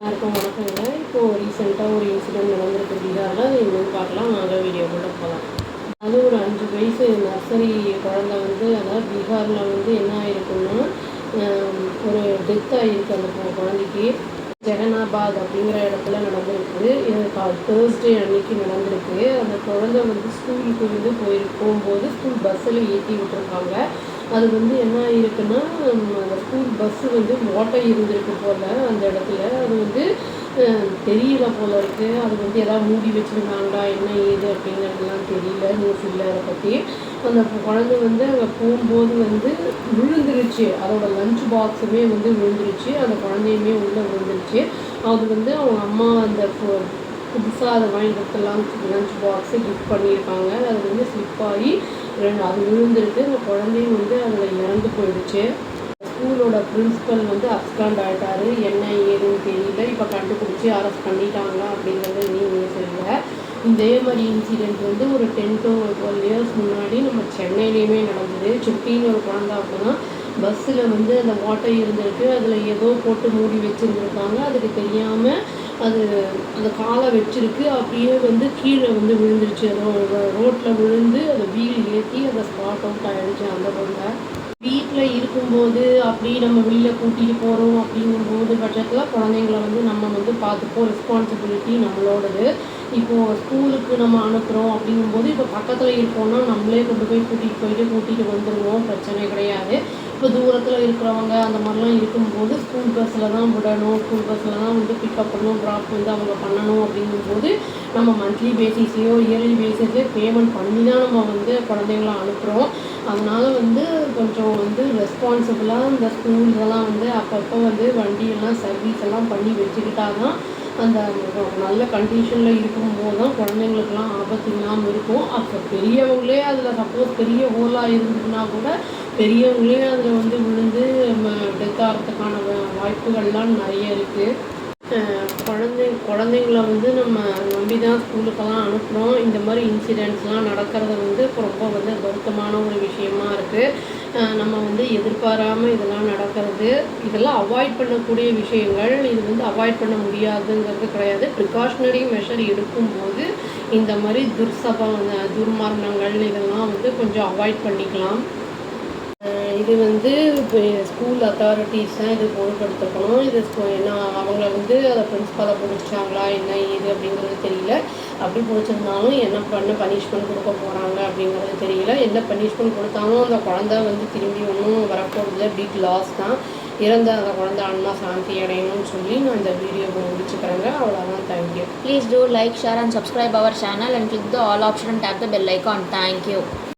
எல்லாருக்கும் வணக்கங்க. இப்போது ரீசெண்டாக ஒரு இன்சிடெண்ட் நடந்திருக்கு பீகாரில். அது என்னென்னு பார்க்கலாம், வாங்க வீடியோக்குள்ளே போகலாம். அது ஒரு 5 வயசு நர்சரி குழந்தை அதாவது பீகாரில் என்ன ஆயிருக்குன்னா, ஒரு டெத் ஆகிருக்கு அந்த குழந்தைக்கு. ஜெகனாபாத் அப்படிங்கிற இடத்துல நடந்திருக்கு. இது தேர்ஸ்டே அன்னைக்கு நடந்திருக்கு. அந்த குழந்தை ஸ்கூலுக்கு போகும்போது ஸ்கூல் பஸ்ஸில் ஏற்றி விட்டுருக்காங்க. அது என்ன ஆகிருக்குன்னா, அந்த ஸ்கூல் பஸ்ஸு ஓட்டை இருந்திருக்கு போல் அந்த இடத்துல. அது தெரியல போல் இருக்குது. அது எதாவது மூடி வச்சுருந்தாங்களா என்ன ஏது அப்படிங்கிறதுலாம் தெரியல, நியூஸ் இல்லை அதை பற்றி. அந்த குழந்தை அங்கே போகும்போது விழுந்துருச்சு. அதோட லஞ்ச் பாக்ஸுமே விழுந்துருச்சு. அந்த குழந்தையுமே உள்ளே விழுந்துருச்சு. அது அவங்க அம்மா அந்த புதுசாக அதை வாங்கி கொடுத்தலாம் லஞ்ச் பாக்ஸு கிஃப்ட் பண்ணியிருக்காங்க. அது ஸ்லிப் ஆகி அது விழுந்துருக்கு. அந்த குழந்தையும் அதில் இறந்து போயிடுச்சு. ஸ்கூலோட பிரின்ஸிபல் அப்ஸ்காண்ட் ஆகிட்டாரு. என்ன ஏதுன்னு தெரியல. இப்போ கண்டுபிடிச்சி அரெஸ்ட் பண்ணிட்டாங்களா அப்படிங்கிறது நியூஸ் இல்லை. இதே மாதிரி இன்சிடெண்ட் ஒரு 10 to 12 years முன்னாடி நம்ம சென்னையிலையுமே நடந்தது. சிட்டின்னு ஒரு குழந்தை அப்படிதான் பஸ்ஸில் அந்த ஓட்டை இருந்திருக்கு. அதில் ஏதோ போட்டு மூடி வச்சுருந்துருக்காங்க. அதுக்கு தெரியாமல் அது அந்த காலை வச்சிருக்கு. அப்படியே கீழே விழுந்துருச்சு. ரோட்டில் விழுந்து அதை வீல் ஏற்றி அதை ஸ்பாட் அவுட் ஆகிடுச்சு அந்த பொண்ணை. வீட்டில் இருக்கும்போது அப்படி நம்ம வெளியில் கூட்டிகிட்டு போகிறோம் அப்படிங்கும்போது பட்சத்தில் குழந்தைங்கள நம்ம பார்த்துப்போம். ரெஸ்பான்சிபிலிட்டி நம்மளோடது. இப்போது ஸ்கூலுக்கு நம்ம அனுப்புகிறோம் அப்படிங்கும்போது இப்போ பக்கத்தில் இருக்கோன்னா நம்மளே கொண்டு போய் கூட்டிகிட்டு வந்துடுவோம், பிரச்சனை கிடையாது. இப்போ தூரத்தில் இருக்கிறவங்க அந்த மாதிரிலாம் இருக்கும்போது ஸ்கூல் பஸ்ஸில் தான் விடணும். ஸ்கூல் பஸ்ஸில் தான் பிக்கப் பண்ணணும், ட்ராப் அவங்க பண்ணணும். அப்படிங்கும்போது நம்ம மந்த்லி பேசிஸையோ இயர்லி பேசிஸையோ பேமெண்ட் பண்ணி தான் நம்ம குழந்தைங்கள அனுப்புகிறோம். அதனால் கொஞ்சம் ரெஸ்பான்சிபிளாக இந்த ஸ்கூல்ஸெல்லாம் அப்பப்போ வண்டியெல்லாம் சர்வீஸ் எல்லாம் பண்ணி வச்சுக்கிட்டா தான் அந்த நல்ல கண்டிஷனில் இருக்கும்போது தான் குழந்தைங்களுக்கெல்லாம் ஆபத்து இல்லாமல் இருக்கும். அப்போ பெரியவங்களே அதில் சப்போஸ் பெரிய ஹோலாக இருந்ததுன்னா கூட பெரியவங்களே அதில் விழுந்து டெத் ஆகிறதுக்கான வாய்ப்புகள்லாம் நிறைய இருக்குது. குழந்தைங்கள நம்ம நம்பி தான் ஸ்கூலுக்கெல்லாம் அனுப்புகிறோம். இந்த மாதிரி இன்சிடெண்ட்ஸ்லாம் நடக்கிறது இப்போ ரொம்ப வருத்தமான ஒரு விஷயமா இருக்குது. நம்ம எதிர்பாராமல் இதெல்லாம் நடக்கிறது. இதெல்லாம் அவாய்ட் பண்ணக்கூடிய விஷயங்கள். இது அவாய்ட் பண்ண முடியாதுங்கிறது கிடையாது. ப்ரிகாஷ்னரி மெஷர் எடுக்கும்போது இந்த மாதிரி துர்மரணங்கள் இதெல்லாம் கொஞ்சம் அவாய்ட் பண்ணிக்கலாம். இது இப்போ ஸ்கூல் அத்தாரிட்டிஸ் தான் இது பொருட்படுத்தணும். இது ஏன்னா அவங்கள அதை பிரின்ஸ்பாலை பிடிச்சாங்களா என்ன ஏது அப்படிங்கிறது தெரியல. அப்படி பிடிச்சிருந்தாலும் என்ன பனிஷ்மெண்ட் கொடுக்க போகிறாங்க அப்படிங்கிறது தெரியல. என்ன பனிஷ்மெண்ட் கொடுத்தாலும் அந்த குழந்தை திரும்பி ஒன்றும் வரப்போகிறதுல பிக் லாஸ் தான். இறந்த அந்த குழந்தை ஆன்மா சாந்தி அடையணும்னு சொல்லி நான் இந்த வீடியோவை முடிச்சுக்கிறேங்க. அவ்வளோதான். Thank you. Please do like, share and subscribe our channel and click the all option and tap the bell icon. Thank you.